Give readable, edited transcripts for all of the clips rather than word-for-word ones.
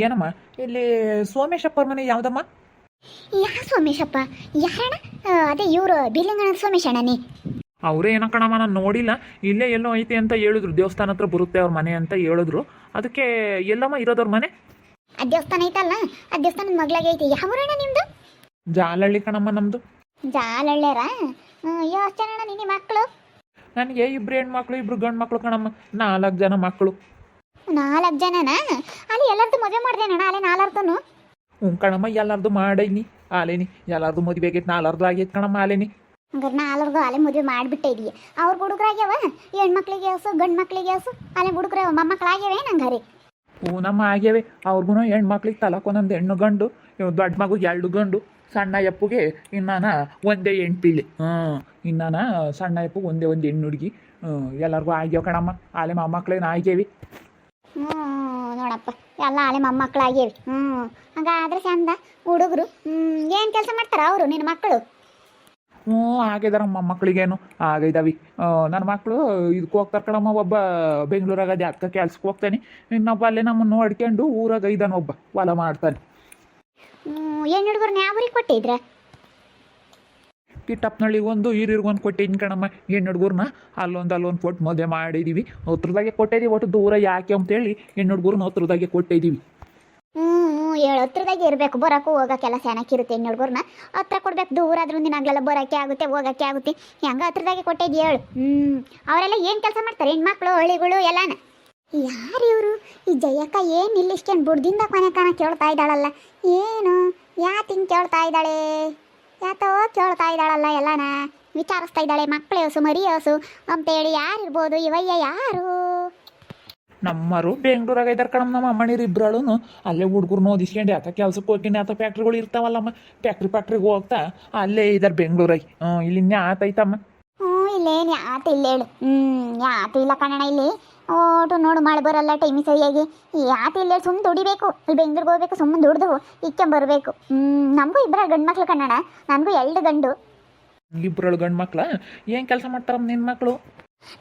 ಏನಮ್ಮ ಇಲ್ಲಿ ಸೋಮೇಶಪ್ಪರ ಮನೆ ಯಾವ್ದಮ್ಮ? ಯಾ ಸೋಮೇಶಪ್ಪ? ಯಾರಣ್ಣ? ಅದೇ ಇವರು ಬಿಲ್ಲಂಗಣ ಸೋಮೇಶಣ್ಣನೇ. ಅವರೇ ಏನೋ ಕಣಮ್ಮ, ನಾನು ನೋಡಿಲ್ಲ. ಇಲ್ಲೇ ಎಲ್ಲೋ ಐತೆ ಅಂತ ಹೇಳಿದ್ರು, ದೇವಸ್ಥಾನ ಹತ್ರ ಬರುತ್ತೆ ಅವ್ರ ಮನೆ ಅಂತ ಹೇಳಿದ್ರು. ಅದಕ್ಕೆ ಎಲ್ಲಮ್ಮ ಇರೋದವ್ರ ಮನೆ? ಆ ದೇವಸ್ಥಾನ ಐತಲ್ಲ, ಆ ದೇವಸ್ಥಾನದ ಮಗ್ಲಾಗೆ ಐತಿ. ಯಾವೂರಣ್ಣ ನಿಮ್ದು? ಜಾಲಹಳ್ಳಿ ಕಣಮ್ಮ ನಮ್ಮದು. ಜಾಲಳ್ಳ್ಯಾರ? ಎಷ್ಟು ಜನ ಅಣ್ಣ ನಿನ್ನ ಮಕ್ಕಳು? ನನಗೆ 2 ಹೆಣ್ಮಕ್ಳು 2 ಗಂಡು ಮಕ್ಕಳು ಕಣಮ್ಮ, 4 ಜನ ಮಕ್ಕಳು. 4 ಜನನಾ? ಅಲ್ಲಿ ಎಲ್ಲರದು ಮದುವೆ ಮಾಡ್ದೇನಣ್ಣ? ಅಲ್ಲಿ 4 ಹ್ಞೂ ಕಣಮ್ಮ, ಎಲ್ಲಾರ್ದು ಮಾಡೈನಿ ಆಲೇನಿ. ಎಲ್ಲಾರ್ದು ಮದುವೆ ಆಗೈತೆ, 4 ಆಗೈತೆ ಕಣಮ್ಮ ಆಲೇನಿ. ಹಂಗಾರೆ 4 ಅಲ್ಲೇ ಮದುವೆ ಮಾಡಿಬಿಟ್ಟೆ ಇದೆಯಾ? ಅವ್ರ ಹುಡುಗರಾಗ್ಯಾವ? ಹೆಣ್ಮಕ್ಳಿಗೆ ಹಸು ಗಂಡು ಮಕ್ಳಿಗೆ ಹಸು ಅಲ್ಲೇ ಹುಡುಗ್ರ ಮೊಮ್ಮಕ್ಳಾಗ್ಯಾವ ಹಂಗಾರೆ? ಹ್ಞೂ ನಮ್ಮ ಆಗ್ಯಾವೆ. ಅವ್ರಿಗೂ ಹೆಣ್ಮಕ್ಳಿಗೆ ತಲಕೊಂದೊಂದು ಹೆಣ್ಣು ಗಂಡು, ದೊಡ್ಡ ಮಗುಗೆ 2 ಗಂಡು, ಸಣ್ಣ ಎಪ್ಪುಗೆ ಇನ್ನಾನ ಒಂದೇ ಹೆಣ್ಪಿಳ್ಳಿ. ಇನ್ನಾನ ಸಣ್ಣ ಎಪ್ಪುಗೆ ಒಂದೇ ಒಂದು ಹೆಣ್ಣು ಹುಡುಗಿ. ಎಲ್ಲರಿಗೂ ಆಗ್ಯಾವ ಕಣಮ್ಮ, ಆಲೆ ಮೊಮ್ಮಕ್ಳೇನು ಆಗ್ಯಾವಿ. ನೋಡಪ್ಪ, ಎಲ್ಲ ಅಲ್ಲೇ ಮೊಮ್ಮಕ್ಳಾಗ್ಯಾವಿ. ಹಂಗಾದ್ರೆ ಚಂದ. ಹುಡುಗರು ಏನು ಕೆಲಸ ಮಾಡ್ತಾರ ಅವರು ನಿನ್ನ ಮಕ್ಕಳು? ಹ್ಞೂ ಆಗಿದಾರ ಮೊಮ್ಮಕ್ಳಿಗೇನು ಆಗಿದ್ದಾವೆ. ನನ್ನ ಮಕ್ಕಳು ಇದಕ್ಕೆ ಹೋಗ್ತಾರೆ ಕಣಮ್ಮ. ಒಬ್ಬ ಬೆಂಗಳೂರಾಗ ಅಕ್ಕ ಕೆಲ್ಸಕ್ಕೆ ಹೋಗ್ತಾನೆ, ಇನ್ನೊಬ್ಬ ಅಲ್ಲೇ ನಮ್ಮನ್ನು ನೋಡ್ಕೊಂಡು ಊರಾಗ ಇದ್ದಾನೆ, ಒಬ್ಬ ಹೊಲ ಮಾಡ್ತಾನೆ. ಹೆಣ್ಣು ಹುಡುಗರನ್ನ ಯಾವ ಊರಿಗೆ ಕೊಟ್ಟಿದ್ರ? ಕಿಟ್ಟಪ್ಪನಳ್ಳಿಗೆ ಒಂದು ಹಿರಿಯರ್ಗೊಂದು ಕೊಟ್ಟಿದ್ದೀನಿ ಕಣಮ್ಮ. ಹೆಣ್ಣು ಹುಡುಗರನ್ನ ಅಲ್ಲೊಂದು ಕೊಟ್ಟು ಮದುವೆ ಮಾಡಿದ್ದೀವಿ. ಹತ್ರದಾಗೆ ಕೊಟ್ಟಿದ್ದೀವಿ. ಒಟ್ಟು ದೂರ ಯಾಕೆ ಅಂತೇಳಿ ಹೆಣ್ಣು ಹುಡುಗರನ್ನ ಹತ್ರದಾಗೆ ಕೊಟ್ಟಿದ್ದೀವಿ. ಹತ್ರದಾಗೆ ಇರಬೇಕು, ಬರೋಕ್ಕೂ ಹೋಗೋಕ್ಕೆಲ್ಲ ಚೆನ್ನಾಗಿರುತ್ತೆ. ಹೆಣ್ಣು ಹುಡುಗರನ್ನ ಹತ್ರ ಕೊಡ್ಬೇಕು. ದೂರ ಆದ್ರೂ ದಿನಾಗಲೆಲ್ಲ ಬರೋಕ್ಕೆ ಆಗುತ್ತೆ, ಹೋಗೋಕ್ಕೆ ಆಗುತ್ತೆ. ಹೆಂಗ ಹತ್ರದಾಗೆ ಕೊಟ್ಟಿದ್ದಿ ಹೇಳು. ಅವರೆಲ್ಲ ಏನು ಕೆಲಸ ಮಾಡ್ತಾರೆ ಹೆಣ್ಮಕ್ಳು ಹಳ್ಳಿಗಳು ಎಲ್ಲಾನ? ಯಾರು ಇವರು? ಈ ಜಯಕ್ಕ ಏನು ಇಲ್ಲಿಷ್ಟೇನು ಬುಡ್ದಿಂದ ಕೊನೆ ಕೇಳ್ತಾ ಇದ್ದಾಳಲ್ಲ? ಏನು ಯಾಕೆ ಹಿಂಗೆ ಕೇಳ್ತಾ ಇದ್ದಾಳೆ? ಯಾತೋ ಕೇಳ್ತಾ ಇದ್ದಾಳಲ್ಲ ಎಲ್ಲಾನ ವಿಚಾರಿಸ್ತಾ ಇದ್ದಾಳೆ. ಮಕ್ಕಳೇ ಹಸು ಮರಿ ಹಸು ಅಂತೇಳಿ ಯಾರಿರ್ಬೋದು ಇವಯ್ಯ? ಯಾರು? ನಮ್ಮರು ಬೆಂಗಳೂರಾಗ ಇದ್ದಾರೆ ಕಣಮ್ಮ. ನಮ್ಮ ಅಮ್ಮನೀರು ಇಬ್ಬರಳು ಅಲ್ಲೇ ಹುಡುಗರು ಓದಿಸ್ಕೊಂಡು ಆತ ಕೆಲ್ಸಕ್ಕೆ ಹೋಗ್ತೀನಿ. ಆತ ಫ್ಯಾಕ್ಟ್ರಿಗಳು ಇರ್ತಾವಲ್ಲಮ್ಮ, ಫ್ಯಾಕ್ಟ್ರಿಗೆ ಹೋಗ್ತಾ ಅಲ್ಲೇ ಇದ್ದಾರೆ ಬೆಂಗಳೂರಾಗಿ. ಇಲ್ಲಿ ಆತೈತಮ್ಮ. ಇಲ್ಲೇನು ಯಾತ ಇಲ್ಲ ಹೇಳು. ಯಾತ ಇಲ್ಲ ಕಣಣ ಇಲ್ಲಿ. ಓಟು ನೋಡು ಮಾಡಿ ಬರಲ್ಲ ಟೈಮಿಗೆ ಸರಿಯಾಗಿ. ಯಾತ ಇಲ್ಲ ಹೇಳಿ. ಸುಮ್ಮನೆ ದುಡಿಬೇಕು. ಇಲ್ಲಿ ಬೆಂಗ್ಳೂರಿಗೆ ಹೋಗ್ಬೇಕು, ಸುಮ್ಮನೆ ದುಡ್ದು ಇಕ್ಕೊಂಬರ್ಬೇಕು. ನಮಗೂ 2 ಗಂಡು ಮಕ್ಳು ಕಣಣ. ನನಗೂ 2 ಗಂಡು. 2 ಗಂಡು ಮಕ್ಳ? ಏನು ಕೆಲಸ ಮಾಡ್ತಾರಮ್ಮ ನಿನ್ನ ಮಕ್ಕಳು?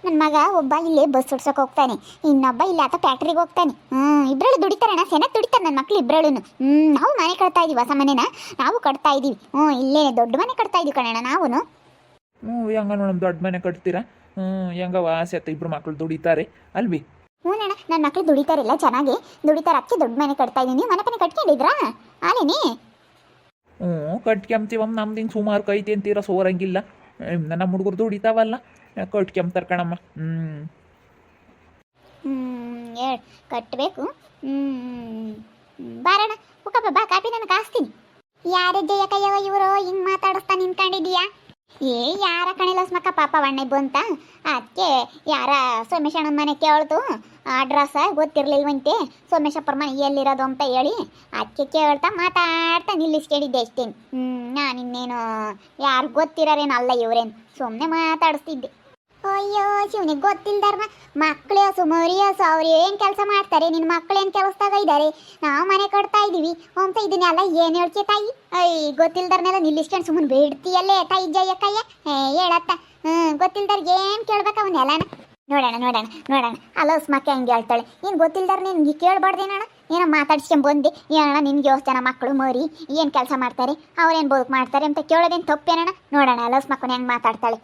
ನನ್ನ ಮಗ ಒಬ್ಬ ಇಲ್ಲೇ ಬಸ್ ಓಡ್ಸೋಕೆ ಹೋಗ್ತಾನೆ, ಇನ್ನೊಬ್ಬ ಇಲ್ಲಿ ಆತ ಫ್ಯಾಕ್ಟ್ರಿಗೆ ಹೋಗ್ತಾನೆ. ಇಬ್ಬರಳು ದುಡಿತಾರಣ್ಣ, ಸೆನತ್ ದುಡಿತಾರೆ ನನ್ನ ಮಕ್ಳು ಇಬ್ಬರಳು. ನಾವು ಮನೆ ಕಟ್ತಾ ಇದೀವಿ, ಹೊಸ ಮನೆನ ನಾವು ಕಟ್ತಾ ಇದೀವಿ. ಇಲ್ಲೇ ದೊಡ್ಡ ಮನೆ ಕಟ್ತಾ ಇದೀವಿ ಕಣಣ್ಣ ನಾವು. ಹೆಂಗ ನೋಡಮ್ ದೊಡ್ಡ ಮನೆ ಕಟ್ತೀರಾ? ಹೆಂಗ ವಾಸಿ ಆತ 2 ಮಕ್ಳು ದುಡಿತಾರೆ ಅಲ್ವಿ? ಅಣ್ಣ, ನನ್ನ ಮಕ್ಳು ದುಡಿತಾರಿಲ್ಲ, ಚೆನ್ನಾಗಿ ದುಡಿತಾರೆ. ಅದಕ್ಕೆ ದೊಡ್ಡ ಮನೆ ಕಟ್ತಾ ಇದೀನಿ. ಮನೆ ಪನೆ ಕಟ್ಕೊಂಡಿದ್ರಾ ಆಲೇನಿ? ಕಟ್ಕೊಂತೀವಮ್ಮ. ನಮ್ದು ಹಿಂಗೆ ಸುಮಾರು ಕೈತಿ ಅಂತೀರ ಸೋರಂಗಿಲ್ಲ. ನಮ್ಮ ಹುಡುಗರು ದುಡಿತಾವಲ್ಲ, ಕಟ್ಕೊಂತಾರೆ ಕಣಮ್ಮ. ಹೇಳಿ ಕಟ್ಟಬೇಕು. ಬಾರಣ್ಣ ಹುಕ್ಕಪ್ಪ ಬಾ, ಕಾಪಿ ನನಗೆ ಕಾಸ್ತೀನಿ. ಯಾರೇ ಜಯಕಯ್ಯವ ಇವರು ಹಿಂಗೆ ಮಾತಾಡಿಸ್ತಾ ನಿಂತ್ಕೊಂಡಿದೀಯಾ? ಯಾರ ಕಣಿಲಸ್ಮಕ್ಕ ಪಾಪ ವಣ್ಣೆ ಬಂತ. ಅದಕ್ಕೆ ಯಾರ ಸೋಮೇಶಣ್ಣನ ಮನೆ ಕೇಳ್ತು. ಅಡ್ರೆಸ್ ಗೊತ್ತಿರ್ಲಿಲ್ವಂತೆ ಸೋಮೇಶಪ್ಪರ ಮನೆ ಎಲ್ಲಿರೋದು ಅಂತ ಹೇಳಿ. ಅದಕ್ಕೆ ಕೇಳ್ತಾ ಮಾತಾಡ್ತಾ ನಿಲ್ಲಿಸ್ಕೊಂಡಿದ್ದೆ ಅಷ್ಟೇನು. ನಾನು ಇನ್ನೇನು ಯಾರು ಗೊತ್ತಿರೋರೇನು ಅಲ್ಲ ಇವ್ರೇನು, ಸುಮ್ಮನೆ ಮಾತಾಡಿಸ್ತಿದ್ದೆ. ಅಯ್ಯೋ ಶಿವನಿಗೆ ಗೊತ್ತಿಲ್ದಾರ್ನ ಮಕ್ಕಳೇ ಹಸು ಮರಿ ಹಸು ಅವ್ರು ಏನು ಕೆಲಸ ಮಾಡ್ತಾರೆ? ನಿನ್ನ ಮಕ್ಕಳೇನು ಕೆಲಸದಾಗ ಇದ್ದಾರೆ? ನಾವು ಮನೆ ಕಟ್ತಾ ಇದ್ದೀವಿ ಅಂತ ಇದನ್ನೆಲ್ಲ ಏನು ಹೇಳ್ಕೆ ತಾಯಿ? ಗೊತ್ತಿಲ್ದಾರ್ನೆಲ್ಲ ನಿಲ್ಲಿಸ್ಕೊಂಡು ಸುಮ್ಮನೆ ಬಿಡ್ತೀಯಲ್ಲೇ ತಾಯಿ ಜಯಕ್ಕಯ್ಯ. ಹೇಳತ್ತ ಗೊತ್ತಿಲ್ದಾರ್ಗೆ ಏನು ಕೇಳ್ಬೇಕು ಅವನ್ನೆಲ್ಲನ? ನೋಡೋಣ ಅಲೋಸ್ ಮಕ್ಕ ಹೆಂಗೆ ಹೇಳ್ತಾಳೆ. ಏನು ಗೊತ್ತಿಲ್ದಾರ ನಿನ್ಗೆ ಕೇಳಬಾರ್ದೇನಣ್ಣ? ಏನೋ ಮಾತಾಡ್ಸ್ಕೊಂಡ್ ಬಂದೆ. ಏನಣ್ಣ ನಿನ್ಗೆ 8 ಜನ ಮಕ್ಕಳು ಮರಿ ಏನು ಕೆಲಸ ಮಾಡ್ತಾರೆ, ಅವ್ರೇನು ಬದುಕು ಮಾಡ್ತಾರೆ ಅಂತ ಕೇಳೋದೇನು ತಪ್ಪೇನಣ್ಣ? ನೋಡೋಣ ಅಲೋಸ್ ಮಕ್ಕಳು ಹೆಂಗೆ ಮಾತಾಡ್ತಾಳೆ.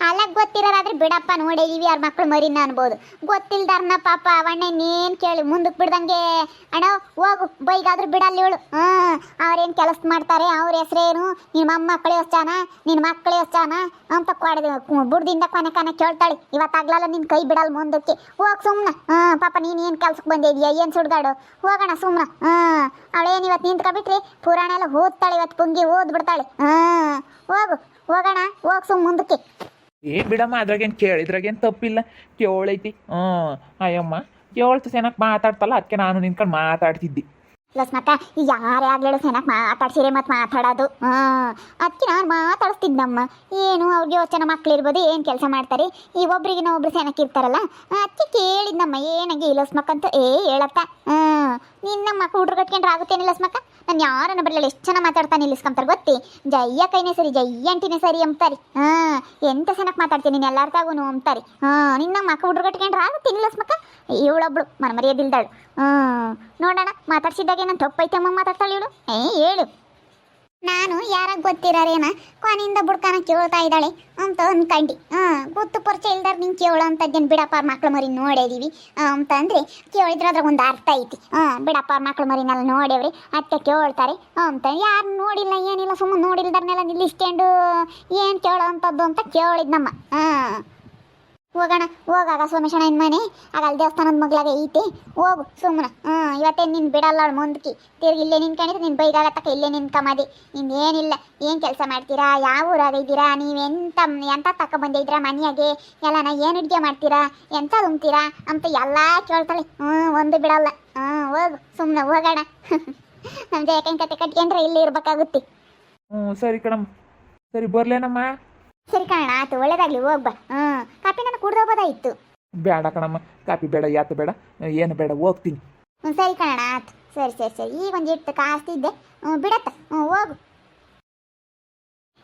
ಅಲ್ಲ ಗೊತ್ತಿರೋರಾದ್ರೆ ಬಿಡಪ್ಪ, ನೋಡಿದೀವಿ ಅವ್ರ ಮಕ್ಕಳು ಮರಿನ ಅನ್ಬೋದು. ಗೊತ್ತಿಲ್ದಾರ್ನ ಪಾಪ ಅವಣ್ಣ ನೀನು ಕೇಳಿ ಮುಂದಕ್ಕೆ ಬಿಡ್ದಂಗೆ ಅಣ್ಣ ಹೋಗು ಬೈಗಾದ್ರೂ ಬಿಡಲ್ಲ ಇವಳು. ಅವ್ರೇನು ಕೆಲಸ ಮಾಡ್ತಾರೆ, ಅವ್ರ ಹೆಸ್ರೇನು, ನಿನ್ನ ಮೊಮ್ಮಕ್ಕಳು ಎಷ್ಟು ಜನ, ನಿನ್ನ ಮಕ್ಕಳು ಎಷ್ಟು ಜನ ಅಂತ ಬುಡ್ದಿಂದ ಕೊನೆ ಕೇಳ್ತಾಳೆ. ಇವತ್ತಾಗ್ಲಲ್ಲ ನಿನ್ನ ಕೈ ಬಿಡಲ್ಲ ಮುಂದಕ್ಕೆ. ಹೋಗಿ ಸುಮ್ಮನೆ ಪಾಪ ನೀನು ಏನು ಕೆಲ್ಸಕ್ಕೆ ಬಂದಿದ್ಯಾ, ಏನು ಸುಡ್ಗಾಡು? ಹೋಗೋಣ ಸುಮ್ಮನೆ. ಅವಳೇನು ಇವತ್ತು ನಿಂತ್ಕೊಬಿಟ್ರಿ ಪುರಾಣ ಎಲ್ಲ ಓದ್ತಾಳೆ. ಇವತ್ತು ಪುಂಗಿ ಓದ್ಬಿಡ್ತಾಳೆ. ಹೋಗೋಣ ಹೋಗಿ ಸುಮ್ಮ ಮುಂದಕ್ಕೆ. ಬಿಡಮ್ಮ, ಅದ್ರಾಗೇನು ಇದ್ರಾಗೇನು ತಪ್ಪಿಲ್ಲ. ಕೇಳೈತಿ. ಅಯ್ಯಮ್ಮ ಕೇಳ್ತು ಚೆನ್ನಾಗಿ ಮಾತಾಡ್ತಲ್ಲ, ಅದಕ್ಕೆ ನಾನು ನಿಂತ್ಕೊಂಡು ಮಾತಾಡ್ತಿದ್ದಿ. ಲಸ್ಮಕ್ಕ ಯಾರೇ ಆಗ್ಲೇಳು ಚೆನ್ನಾಗಿ ಮಾತಾಡ್ಸಿರೆ ಮತ್ತು ಮಾತಾಡೋದು. ಅದಕ್ಕೆ ನಾನು ಮಾತಾಡಿಸ್ತಿದ್ದಮ್ಮ. ಏನು ಅವ್ರಿಗೆ 8 ಜನ ಮಕ್ಳು ಇರ್ಬೋದು, ಏನು ಕೆಲಸ ಮಾಡ್ತಾರೆ, ಈ ಒಬ್ರಿಗಿನ ಒಬ್ರು ಚೆನ್ನಾಗಿರ್ತಾರಲ್ಲ. ಅದಕ್ಕೆ ಕೇಳಿದ್ದಮ್ಮ ಏನಂಗೆ ಲಸ್ಮಕ್ಕ ಅಂತ. ಹೇಳಕ್ಕ ನಿನ್ನ ಮಕ್ಕ ಹುಡ್ರು ಕಟ್ಕೊಂಡ್ರೆ ಆಗುತ್ತೇನೆ ಲಸ್ಮಕ್ಕ? ನಾನು ಯಾರನ್ನ ಬರಲಿಲ್ಲ ಎಷ್ಟು ಚೆನ್ನಾಗಿ ಮಾತಾಡ್ತಾನೆ ನಿಲ್ಲಿಸ್ಕೊಂತಾರೆ ಗೊತ್ತಿ. ಜಯ್ಯ ಕೈನೇ ಸರಿ ಜಯ್ಯ ಅಂಟಿನೇ ಸರಿ ಅಂತಾರೆ. ಎಂತ ಚೆನ್ನಾಗಿ ಮಾತಾಡ್ತೀನಿ ನೀನು ಎಲ್ಲಾರ್ದಾಗೂ ಅಂತಾರೆ. ನಿನ್ನ ಮಕ್ಕ ಹುಡುಗ ಕಟ್ಕೊಂಡ್ರೆ ಆಗುತ್ತೆ ನಿಲ್ಲಿಸ್ಮಕ್ಕ. ಇವಳೊಬ್ಳು ಮರ್ಯಾದಿಲ್ದಾಳು. ನೋಡೋಣ ಮಾತಾಡ್ಸಿದ್ದಾಗೆ ನಾನು ತಪ್ಪೈತೆ ಅಮ್ಮ ಮಾತಾಡ್ತಾಳೆ ಇವಳು. ಹೇಳು. ನಾನು ಯಾರಾಗ ಗೊತ್ತಿರಾರೇನ ಕೊನೆಯಿಂದ ಬುಡ್ಕಾನ ಕೇಳ್ತಾ ಇದ್ದಾಳೆ ಅಂತ ಅನ್ಕಂಡು. ಗೊತ್ತು ಪರಿಚಯ ಇಲ್ದಾರ ನಿಂಗೆ ಕೇಳೋ ಅಂತದ್ದೇನು ಬಿಡಪ್ಪ ಅವ್ರ ಮಕ್ಳು ಮರಿ ನೋಡಿದೀವಿ ಅಂತಂದ್ರೆ ಕೇಳಿದ್ರೆ ಅದ್ರಾಗ ಒಂದು ಅರ್ಥ ಐತಿ. ಬಿಡಪ್ಪ ಅವ್ರ ಮಕ್ಳು ಮರಿನೆಲ್ಲ ನೋಡೇವ್ರಿ ಅತ್ತೆ ಕೇಳ್ತಾರೆ ಅಂತ. ಯಾರು ನೋಡಿಲ್ಲ ಏನಿಲ್ಲ ಸುಮ್ಮನೆ ನೋಡಿಲ್ದಾರನೆಲ್ಲ ನಿಲ್ಲಿಸ್ಕೊಂಡು ಏನು ಕೇಳೋ ಅಂಥದ್ದು ಅಂತ ಕೇಳಿದ್ನಮ್ಮ. ಹೋಗೋಣ ಹೋಗಾಗ ಸೋಮೇಶಣ್ಣ ಇನ್ ಮನೆ ಆಗ ಅಲ್ಲಿ ದೇವಸ್ಥಾನದ ಮಗ್ಲಾಗ ಐತಿ. ಹೋಗು ಸುಮ್ಮನೆ. ಇವತ್ತೇ ನೀನು ಬಿಡಲ್ಲ ಅವಳು ಮುಂದಕ್ಕೆ ತಿರ್ಗಿ ಇಲ್ಲೇ ನಿನ್ಕೊಂಡಿದ್ರೆ ನೀನು ಬೈಗಾಗತ್ತಕ್ಕ ಇಲ್ಲೇ ನಿನ್ಕಮದಿ. ನಿಂದು ಏನಿಲ್ಲ ಏನು ಕೆಲಸ ಮಾಡ್ತೀರಾ, ಯಾವ ಊರಾಗ ಇದ್ದೀರಾ, ಎಂತ ತಕ್ಕ ಬಂದಿದ್ದೀರಾ ಮನೆಯಾಗೆ ಎಲ್ಲನ ಏನು ಅಡುಗೆ ಮಾಡ್ತೀರಾ, ಎಂತ ಉಣ್ತೀರಾ ಅಂತ ಎಲ್ಲ ಕೇಳ್ತಾಳೆ. ಒಂದು ಬಿಡಲ್ಲ. ಹೋಗು ಸುಮ್ಮನೆ ಹೋಗೋಣ. ನಮ್ಮ ಜಯಕನ್ ಕತೆ ಕಟ್ಕೊಂಡ್ರೆ ಇಲ್ಲಿ ಇರ್ಬೇಕಾಗುತ್ತೆ. ಸರಿ ಕಣಮ್ಮ, ಸರಿ ಬರ್ಲೇನಮ್ಮ. ಸರಿ ಕಣ ಆಯ್ತು ಒಳ್ಳೇದಾಗ್ಲಿ ಹೋಗ್ಬಾ. ಕಾಪಿ ನಾನು ಕುಡ್ದೋಗ್ಬೋದಾಯಿತು. ಬೇಡ ಕಣಮ್ಮ, ಕಾಪಿ ಬೇಡ ಯಾತು ಬೇಡ ಏನು ಬೇಡ ಹೋಗ್ತೀನಿ. ಸರಿ ಕಣ ಆಯ್ತು. ಸರಿ ಸರಿ ಸರಿ ಈಗ ಒಂದು ಇಟ್ಟು ಕಾಸ್ತಿದ್ದೆ ಬಿಡತ್ತ. ಹೋಗು.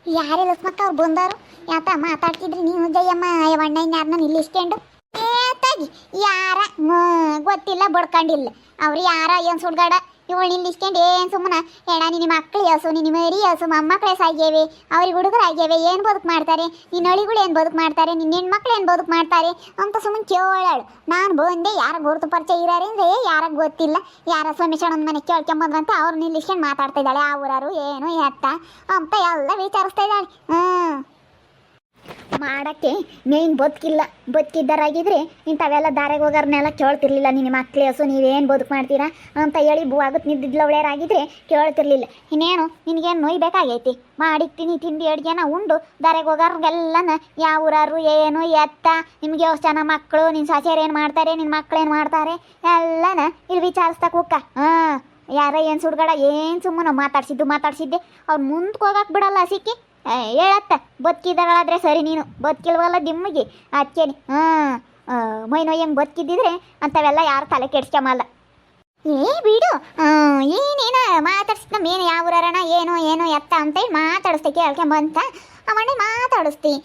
ಯಾರೆಲ್ಲ ಮಕ್ಕ ಅವ್ರು ಬಂದಾರು ಯಾತ ಮಾತಾಡ್ತಿದ್ರಿ ನೀವು ಜಯಮ್ಮ ಅಣ್ಣ ಯಾರನ್ನ ನಿಲ್ಲಿಸ್ಕೊಂಡು ಏತಾಗಿ ಯಾರ ಗೊತ್ತಿಲ್ಲ ಬಡ್ಕೊಂಡಿಲ್ಲ ಅವ್ರು ಯಾರ ಏನು ಸುಡ್ಗಾಡ ಇವಳು ನಿಲ್ಲಿಸ್ಕೊಂಡು ಏನು ಸುಮ್ಮನೆ ಎಣ ನಿನ್ನ ಮಕ್ಳು ಹಸು ನಿನ್ನ ಮರಿ ಹಸು ಮೊಮ್ಮಕ್ಳು ಸಾಗ್ಯವೆ ಅವ್ರಿಗೆ ಹುಡುಗರು ಆಗ್ಯವೆ ಏನು ಬದುಕು ಮಾಡ್ತಾರೆ, ನಿನ್ನ ಹಳಿಗಳು ಏನು ಬದುಕು ಮಾಡ್ತಾರೆ, ನಿನ್ನ ಹೆಣ್ಮಕ್ಳು ಏನು ಬದುಕು ಮಾಡ್ತಾರೆ ಅಂತ ಸುಮ್ಮನೆ ಕೇಳಾಳು. ನಾನು ಬಂದೆ ಯಾರಿಗೆ ಗುರುತು ಪರಿಚಯ ಇರಾರೆ ಅಂದರೆ ಯಾರಿಗೆ ಗೊತ್ತಿಲ್ಲ, ಯಾರ ಸೋಮೇಶಣ್ಣನ ಮನೆ ಕೇಳ್ಕೊಂಬಂದ್ರಂತ ಅವ್ರು ನಿಲ್ಲಿಸ್ಕೊಂಡು ಮಾತಾಡ್ತಾ ಇದ್ದಾಳೆ. ಆ ಊರವರು ಏನು ಎತ್ತ ಅಂತ ಎಲ್ಲ ವಿಚಾರಿಸ್ತಾ ಇದ್ದಾಳೆ. ಮಾಡೋಕ್ಕೆ ನೀನು ಬದುಕಿದ್ದಾರಾಗಿದ್ರೆ ಇಂಥವೆಲ್ಲ ದಾರೆಗೆ ಹೋಗೋರ್ನೆಲ್ಲ ಕೇಳ್ತಿರ್ಲಿಲ್ಲ. ನಿನ್ನ ಮಕ್ಳು ಹಸು ನೀವೇನು ಬದುಕು ಮಾಡ್ತೀರಾ ಅಂತ ಹೇಳಿ ಆಗುತ್ತೆ ನಿದ್ದಿದ್ಲ ಒಳ್ಳೆಯರಾಗಿದ್ರೆ ಕೇಳ್ತಿರ್ಲಿಲ್ಲ. ಇನ್ನೇನು ನಿನಗೇನು ನೋಯ್ಬೇಕಾಗೈತಿ, ಮಾಡಿಕ್ತೀನಿ ತಿಂಡಿ ಅಡುಗೆನ ಉಂಡು ದಾರೆಗೆ ಹೋಗೋರ್ಗೆಲ್ಲನ ಯಾವ ಊರಾರು ಏನು ಎತ್ತ ನಿಮಗೆ ಎಷ್ಟು ಜನ ಮಕ್ಕಳು, ನಿನ್ನ ಸೊಸೆಯರು ಏನು ಮಾಡ್ತಾರೆ, ನಿನ್ನ ಮಕ್ಳು ಏನು ಮಾಡ್ತಾರೆ ಎಲ್ಲನ ಇಲ್ಲಿ ವಿಚಾರಿಸ್ತಾ ಕುಕ್ಕ. ಯಾರ ಏನು ಸುಡ್ಗಾಡ ಏನು ಸುಮ್ಮನೆ ಮಾತಾಡ್ಸಿದ್ದೆ ಅವ್ರು ಮುಂದಕ್ಕೆ ಹೋಗಕ್ಕೆ ಬಿಡಲ್ಲ ಸಿಕ್ಕಿ. ಹೇಳತ್ತ ಬದುಕಿದಾಳಾದ್ರೆ ಸರಿ, ನೀನು ಬದುಕಿಲ್ವಲ್ಲ ದಿಮ್ಮಿಗೆ ಅದಕ್ಕೇನೆ. ಮೈ ನೋಯಂಗೆ ಬದುಕಿದ್ದಿದ್ರೆ ಅಂಥವೆಲ್ಲ ಯಾರು ತಲೆ ಕೆಡ್ಸ್ಕೊಂಬಲ್ಲ. ಬಿಡು ಏನೇನ ಮಾತಾಡ್ಸಿ ನಮ್ಮೇನು ಯಾವ ಊರಣ ಏನು ಎತ್ತ ಅಂತೇಳಿ ಮಾತಾಡಿಸ್ತೆ ಕೇಳ್ಕೊಂಬಂತ ಅವಣ್ಣ ಮಾತಾಡಿಸ್ತಿ.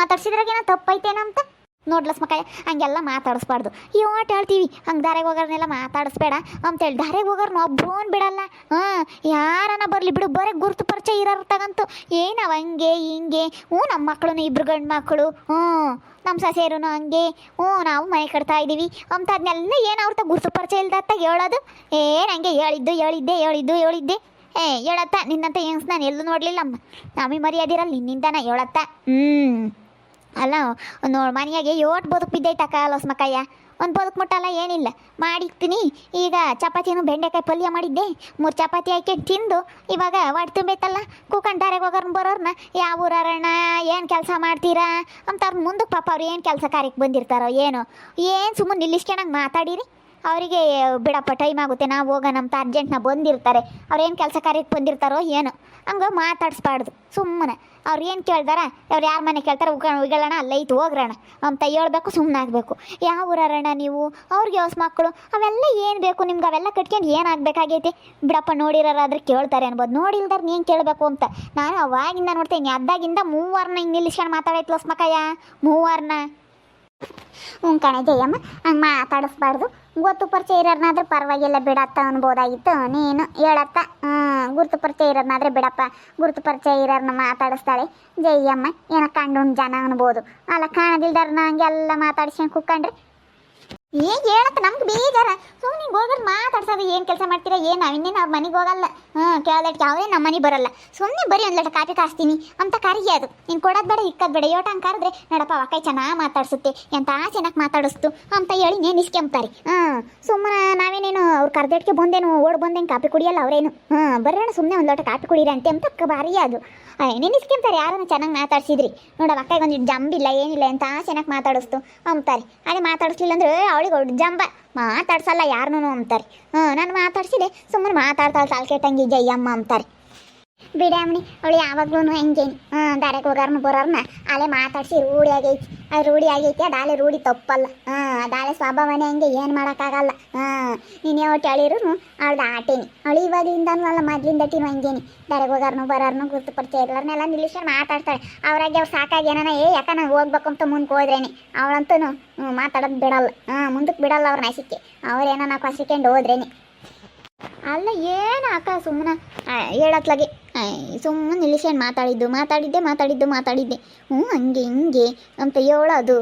ಮಾತಾಡ್ಸಿದ್ರಾಗೇನೋ ತಪ್ಪೈತೇನೋ ಅಂತ ನೋಡ್ಲಸ್ ಮಕ್ಕ ಹಂಗೆಲ್ಲ ಮಾತಾಡಿಸ್ಬಾರ್ದು. ಓಟ್ ಹೇಳ್ತೀವಿ ಹಂಗೆ ದಾರೆಗೆ ಹೋಗೋರ್ನೆಲ್ಲ ಮಾತಾಡಿಸ್ಬೇಡ ಅಂತೇಳಿ. ದಾರೆಗೆ ಹೋಗೋರ್ನ ಒಬ್ರೋನ್ ಬಿಡಲ್ಲ. ಯಾರನ್ನ ಬರಲಿ ಬಿಡು, ಬರೀ ಗುರುತು ಪರಿಚಯ ಇರೋರ್ತಾಗಂತೂ ಏನವ ಹಂಗೆ ಹಿಂಗೆ. ನಮ್ಮ ಮಕ್ಕಳು ಇಬ್ರು ಗಂಡು ಮಕ್ಕಳು, ನಮ್ಮ ಸೊಸೆಯರೂ ಹಂಗೆ, ನಾವು ಮನೆ ಕಟ್ತಾ ಇದ್ದೀವಿ ಅಂತ ಅದನ್ನೆಲ್ಲ ಏನು ಅವ್ರ ಗುರುತು ಪರಿಚಯ ಇಲ್ದತ್ತಾಗ ಹೇಳೋದು. ಹಂಗೆ ಹೇಳಿದ್ದೆ ಹೇಳತ್ತ. ನಿನ್ನಂತ ಹೆಂಗ್ಸ್ ನಾನು ಎಲ್ಲೂ ನೋಡಲಿಲ್ಲ ಅಮ್ಮ. ನಮಗೆ ಮರ್ಯಾದಿರಲ್ಲ ನಿನ್ನಿಂದನ ಹೇಳತ್ತ. ಅಲ್ಲ ಮನೆಯಾಗೆ ಯೋಟ್ ಬದುಕು ಬಿದ್ದೈತಕ್ಕ ಲೋಸ್ಮಕ್ಕಯ್ಯ. ಒಂದು ಬದುಕು ಮುಟ್ಟಲ್ಲ ಏನಿಲ್ಲ. ಮಾಡಿರ್ತೀನಿ ಈಗ ಚಪಾತಿನೂ ಬೆಂಡೆಕಾಯಿ ಪಲ್ಯ ಮಾಡಿದ್ದೆ, 3 ಚಪಾತಿ ಹಾಕಿ ತಿಂದು ಇವಾಗ ಹೊಟ್ಟೆ ತುಂಬೈತಲ್ಲ ಕೂಕಂಟಾರೆಗೆ ಹೋಗೋರ್ನ ಬರೋರ್ನ ಯಾವ ಊರಣ್ಣ ಏನು ಕೆಲಸ ಮಾಡ್ತೀರಾ ಅಂತ ಅವ್ರ ಮುಂದಕ್ಕೆ ಪಾಪ ಅವ್ರು ಏನು ಕೆಲಸ ಕಾರ್ಯಕ್ಕೆ ಬಂದಿರ್ತಾರೋ ಏನು ಸುಮ್ಮನೆ ನಿಲ್ಲಿಸ್ಕೊಂಡಂಗೆ ಮಾತಾಡಿರಿ. ಅವರಿಗೆ ಬಿಡಪ್ಪ ಟೈಮ್ ಆಗುತ್ತೆ ನಾವು ಹೋಗೋಣ ಅಂತ ಅರ್ಜೆಂಟ್ನ ಬಂದಿರ್ತಾರೆ. ಅವ್ರೇನು ಕೆಲಸ ಕಾರ್ಯಕ್ಕೆ ಬಂದಿರ್ತಾರೋ ಏನೋ ಹಂಗೆ ಮಾತಾಡಿಸ್ಬಾರ್ದು. ಸುಮ್ಮನೆ ಅವ್ರು ಏನು ಕೇಳ್ದಾರ, ಅವ್ರು ಯಾರ ಮನೆ ಕೇಳ್ತಾರೆ ಉಗಳೋಣ ಅಲ್ಲೈತು ಹೋಗ್ರಣ ಅಂತ ಹೇಳ್ಬೇಕು, ಸುಮ್ಮನೆ ಆಗಬೇಕು. ಯಾವ ಊರಣ್ಣ ನೀವು, ಅವ್ರಿಗೆ ಹೊಸ ಮಕ್ಕಳು ಅವೆಲ್ಲ ಏನು ಬೇಕು ನಿಮ್ಗೆ, ಅವೆಲ್ಲ ಕಟ್ಕೊಂಡು ಏನಾಗಬೇಕಾಗೈತಿ ಬಿಡಪ್ಪ. ನೋಡಿರೋರಾದ್ರೆ ಕೇಳ್ತಾರೆ ಅನ್ಬೋದು, ನೋಡಿಲ್ದಾರ ನೀನು ಕೇಳಬೇಕು ಅಂತ. ನಾನು ಅವಾಗಿಂದ ನೋಡ್ತೇನೆ ಅದ್ದಾಗಿಂದ 3 ಹಿಂಗೆ ನಿಲ್ಲಿಸ್ಕೊಂಡು ಮಾತಾಡೈತಿ ಲೋಸ್ಮಕ್ಕಯ್ಯ 3 ಕಣೆ ಜಯಮ್ಮ ಹಂಗೆ ಮಾತಾಡಿಸ್ಬಾರ್ದು. ಗೊತ್ತು ಪರಿಚಯ ಇರೋರ್ನಾದ್ರೆ ಪರವಾಗಿಲ್ಲ ಬಿಡತ್ತ ಅನ್ಬೋದಾಗಿತ್ತು. ನೀನು ಹೇಳತ್ತ ಗುರುತು ಪರಿಚಯ ಇರೋರ್ನಾದ್ರೆ ಬಿಡಪ್ಪ, ಗುರುತು ಪರಿಚಯ ಇರೋರ್ನ ಮಾತಾಡಿಸ್ತಾಳೆ ಜಯಮ್ಮ. ಏನೋ ಕಂಡುಂಡು ಜನ ಅನ್ಬೋದು, ಅಲ್ಲ ಕಾಣದಿಲ್ದಾರನ ಹಂಗೆಲ್ಲ ಮಾತಾಡ್ಸ್ಕೊಂಡು ಕುಕ್ಕಂಡ್ರೆ ಹೇಳತ್ತ ನಮ್ಗೆ ಬೇಜಾರ. ಸುಮ್ಮನೆ ಹಿಂಗೆ ಹೋಗೋರು ಮಾತಾಡ್ಸೋದು ಏನು ಕೆಲಸ ಮಾಡ್ತೀರಾ ಏನು, ನಾವಿನ್ನೇನು ಅವ್ರ ಮನೆಗೆ ಹೋಗಲ್ಲ. ಕೇಳದಕ್ಕೆ ಅವರೇ ನಮ್ಮ ಮನೆಗೆ ಬರಲ್ಲ. ಸುಮ್ಮನೆ ಬರೀ ಒಂದು ಲಟ ಕಾಪಿ ಕಾಸ್ತೀನಿ ಅಂತ ಕರಿಯೋದು. ನೀನು ಕೊಡೋದು ಬೇಡ ಇಕ್ಕೋದು ಬೇಡ, ಯೋಟ ಹಂಗೆ ಕರೆದ್ರೆ ನೋಡಪ್ಪ ಅಕ್ಕೈ ಚೆನ್ನಾಗಿ ಮಾತಾಡ್ಸುತ್ತೆ ಎಂತ ಚೆನ್ನಾಗಿ ಮಾತಾಡಿಸ್ತು ಅಂತ ಹೇಳಿ ನೆನಿಸ್ಕೊಂತಾರೆ. ಸುಮ್ಮನೆ ನಾವೇನೇನು ಅವ್ರು ಕರ್ದೆಟ್ಗೆ ಬಂದೇನು ಓಡ್ ಬಂದೇನು ಕಾಪಿ ಕುಡಿಯಲ್ಲ ಅವರೇನು. ಬರೋಣ ಸುಮ್ಮನೆ ಒಂದು ಲೋಟ ಕಾಪಿ ಕುಡೀರಿ ಅಂತ ಬಾರಿ ಅದು ನೆನಿಸ್ಕೊಂತಾರೆ. ಯಾರನ್ನ ಚೆನ್ನಾಗಿ ಮಾತಾಡ್ಸಿದ್ರಿ ನೋಡವ ಅಕ್ಕೈಗೆ ಒಂದು ಜಂಬಿಲ್ಲ ಏನಿಲ್ಲ ಎಂತ ಚೆನ್ನಾಗಿ ಮಾತಾಡಿಸ್ತು ಅಂತಾರೆ. ಅದೇ ಮಾತಾಡಿಸ್ಲಿಲ್ಲ ಅಂದ್ರೆ ಅವಳಿಗೆ ಜಂಬ ಮಾತಾಡ್ಸಲ್ಲ ಯಾರನ್ನೂ ಅಂತಾರೆ. ನಾನು ಮಾತಾಡ್ಸಿದೆ ಸುಮ್ಮನೆ ಮಾತಾಡ್ತಾಳೆ ತಾಳ್ಕೆಟ್ಟಂಗೆ ಜಯ್ಯಮ್ಮ ಅಂತಾರೆ. ಬಿಡಾಮಣಿ ಅವಳು ಯಾವಾಗ್ಲೂ ಹೆಂಗೇನಿ ದಾರ್ಯಾಗ ಹೋಗಾರ್ನು ಬರೋರ್ನ ಅಲ್ಲೇ ಮಾತಾಡ್ಸಿ ರೂಢಿ ಆಗೈತಿ ಅದು ರೂಢಿ ಆಗೈತಿ ಅದು ಅಲ್ಲೇ ರೂಢಿ ತಪ್ಪಲ್ಲ ಅದು ಅಲ್ಲೇ ಸ್ವಭಾವನೆ ಹಂಗೆ ಏನು ಮಾಡೋಕ್ಕಾಗಲ್ಲ ನೀನು ಯಾವ ಹೇಳಿರು ಅವಳ್ದು ಆಟೇನಿ ಅವಳು ಇವಾಗಲಿಂದನೂ ಅಲ್ಲ ಮೊದ್ಲಿಂದಟಿನೂ ಹಂಗೇನಿ ದಾರ್ಯಾಗ ಹೋಗಾರ್ನು ಬರೋರ್ನು ಗುರ್ತು ಪರಿಚಯ ಇರೋರ್ನೆಲ್ಲ ನಿಲ್ಲಿಸ್ಕೊಂಡು ಮಾತಾಡ್ತಾಳೆ ಅವ್ರಾಗೆ ಅವ್ರು ಸಾಕಾಗಿ ಏನಾನ ಯಾಕ ನಾನು ಹೋಗ್ಬೇಕು ಅಂತ ಮುಂದೆ ಹೋದ್ರೇನೆ ಅವಳಂತೂ ಮಾತಾಡೋದು ಬಿಡಲ್ಲ ಮುಂದಕ್ಕೆ ಬಿಡಲ್ಲ ಅವ್ರ ನಸಿಕೆ ಅವ್ರೇನೋ ನಾವು ಕಸಿಕೊಂಡು ಹೋದ್ರೇನೆ ಅಲ್ಲ ಏನು ಅಕ್ಕ ಸುಮ್ಮನೆ ಹೇಳತ್ಲಾಗೆ ಸುಮ್ಮನೆ ನಿಲ್ಲಿಸ್ಕೊಂಡು ಮಾತಾಡಿದ್ದೆ ಹಂಗೆ ಹಿಂಗೆ ಅಂತ ಹೇಳೋದು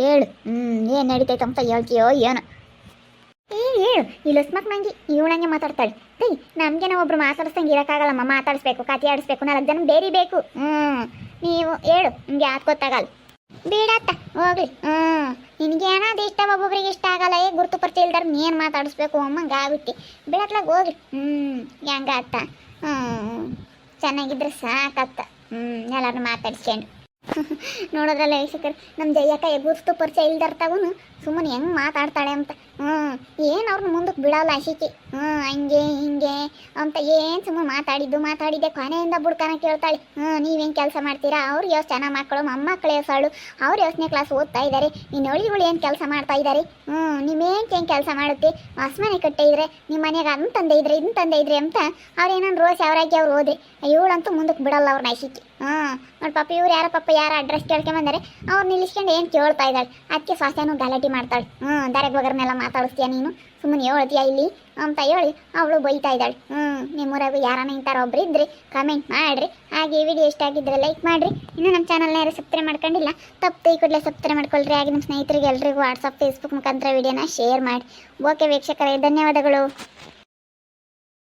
ಹೇಳು ಏನು ನಡೀತೈತೆ ಅಂತ ಹೇಳ್ತೀಯೋ ಏನೋ ಹೇಳು ಇಲ್ಲ ಸ್ಮಕ್ ಮಂಗಿ ಇವಳಂಗೆ ಮಾತಾಡ್ತಾಳೆ ರೀ ನಮಗೆ ನಾವು ಒಬ್ರು ಮಾತಾಡಿಸ್ದಂಗೆ ಇರೋಕ್ಕಾಗಲ್ಲಮ್ಮ ಮಾತಾಡಿಸ್ಬೇಕು ಕತೆ ಆಡಿಸ್ಬೇಕು 4 ಜನ ಬೇರೆ ಬೇಕು ನೀವು ಹೇಳು ನಿಮಗೆ ಯಾಕೆ ಗೊತ್ತಾಗಲ್ಲ ಬೇಡತ್ತ ಹೋಗ್ಲಿ ನಿನಗೇನಾದ್ರು ಇಷ್ಟ ಒಬ್ಬೊಬ್ರಿಗೆ ಇಷ್ಟ ಆಗಲ್ಲ ಗುರುತು ಪರಿಚಯ ಇಲ್ದಾರ ನೀನು ಮಾತಾಡಿಸ್ಬೇಕು ಅಮ್ಮಂಗೆ ಆಗ್ಬಿಟ್ಟು ಬಿಡತ್ಲಾಗ ಹೋಗ್ಲಿ ಹೆಂಗಾತ ಚೆನ್ನಾಗಿದ್ರೆ ಸಾಕತ್ತ ಎಲ್ಲರನ್ನ ಮಾತಾಡ್ಸ್ಕೊಂಡು ನೋಡೋದ್ರಲ್ಲ ವೀಕ್ಷಕರು ನಮ್ಮ ಜಯಕ್ಕ ಗುರುತು ಪರಿಚಯ ಇಲ್ದಾರ ತಗೋನು ಸುಮ್ಮನೆ ಹೆಂಗೆ ಮಾತಾಡ್ತಾಳೆ ಅಂತ ಏನು ಅವ್ರನ್ನ ಮುಂದಕ್ಕೆ ಬಿಡಲ್ಲ ಅಶಿಕೆ ಹಂಗೆ ಹಿಂಗೆ ಅಂತ ಏನು ಸುಮ್ಮನೆ ಮಾತಾಡಿದ್ದೆ ಕೊನೆಯಿಂದ ಬುಡ್ಕನ ಕೇಳ್ತಾಳೆ ನೀವೇನು ಕೆಲಸ ಮಾಡ್ತೀರಾ ಅವ್ರು ಎಷ್ಟು ಚೆನ್ನಾಗಿ ಮಕ್ಕಳು ಮೊಮ್ಮಕ್ಕಳು ಎಸಾಳು ಅವ್ರು 8ನೇ ಕ್ಲಾಸ್ ಓದ್ತಾ ಇದ್ದಾರೆ ಇನ್ನು ಒಳಿಗಳು ಏನು ಕೆಲಸ ಮಾಡ್ತಾ ಇದ್ದಾರೆ ನಿಮ್ಮೇನು ಏನು ಕೆಲಸ ಮಾಡುತ್ತೆ ಹೊಸ್ಮನೆ ಕಟ್ಟಿದ್ರೆ ನಿಮ್ಮ ಮನೆಯಾಗ ಅದನ್ನ ತಂದೆ ಇದ್ರಿ ಅಂತ ಅವ್ರೇನೋ ರೋಸ್ ಅವರಾಗಿ ಅವ್ರು ಹೋದ್ರೆ ಇವಳಂತೂ ಮುಂದಕ್ಕೆ ಬಿಡಲ್ಲ ಅವ್ರನ್ನ ಅಶಿಕೆ ನೋಡಿ ಪಾಪ ಇವ್ರು ಯಾರ ಅಡ್ರೆಸ್ ಕೇಳ್ಕೊಂಬಂದರೆ ಅವ್ರು ನಿಲ್ಲಿಸ್ಕೊಂಡು ಏನು ಕೇಳ್ತಾ ಇದ್ದಾಳೆ ಅದಕ್ಕೆ ಸ್ವಾಸ್ಥ್ಯನೂ ಗಲಾಟೆ ಮಾಡ್ತಾಳೆ ದಾರ್ಯಾಗ ಹೋಗೋರ್ನೆಲ್ಲ ಮಾತಾಡಿಸ್ತೀಯ ನೀನು ಸುಮ್ಮನೆ ಹೇಳ್ತೀಯ ಇಲ್ಲಿ ಅಂತ ಹೇಳಿ ಅವಳು ಬೈತಾ ಇದ್ದಾಳೆ ನಿಮ್ಮೂರಾಗೂ ಯಾರನ್ನ ಇಂಥವ್ರು ಒಬ್ರು ಇದ್ರಿ ಕಮೆಂಟ್ ಮಾಡಿರಿ ಹಾಗೆ ಈ ವಿಡಿಯೋ ಇಷ್ಟ ಆಗಿದ್ದರೆ ಲೈಕ್ ಮಾಡಿರಿ ಇನ್ನೂ ನಮ್ಮ ಚಾನಲ್ನ ಯಾರು ಸಬ್ಸ್ಕ್ರೈಬ್ ಮಾಡ್ಕೊಂಡಿಲ್ಲ ತಪ್ಪು ಈ ಕೂಡಲೇ ಸಬ್ಸ್ಕ್ರೈಬ್ ಮಾಡ್ಕೊಳ್ರಿ ಹಾಗೆ ನಿಮ್ಮ ಸ್ನೇಹಿತರಿಗೆ ಎಲ್ರಿಗೂ ವಾಟ್ಸಪ್ ಫೇಸ್ಬುಕ್ ಮುಖಾಂತರ ವಿಡಿಯೋನ ಶೇರ್ ಮಾಡಿ ಓಕೆ ವೀಕ್ಷಕರೇ ಧನ್ಯವಾದಗಳು.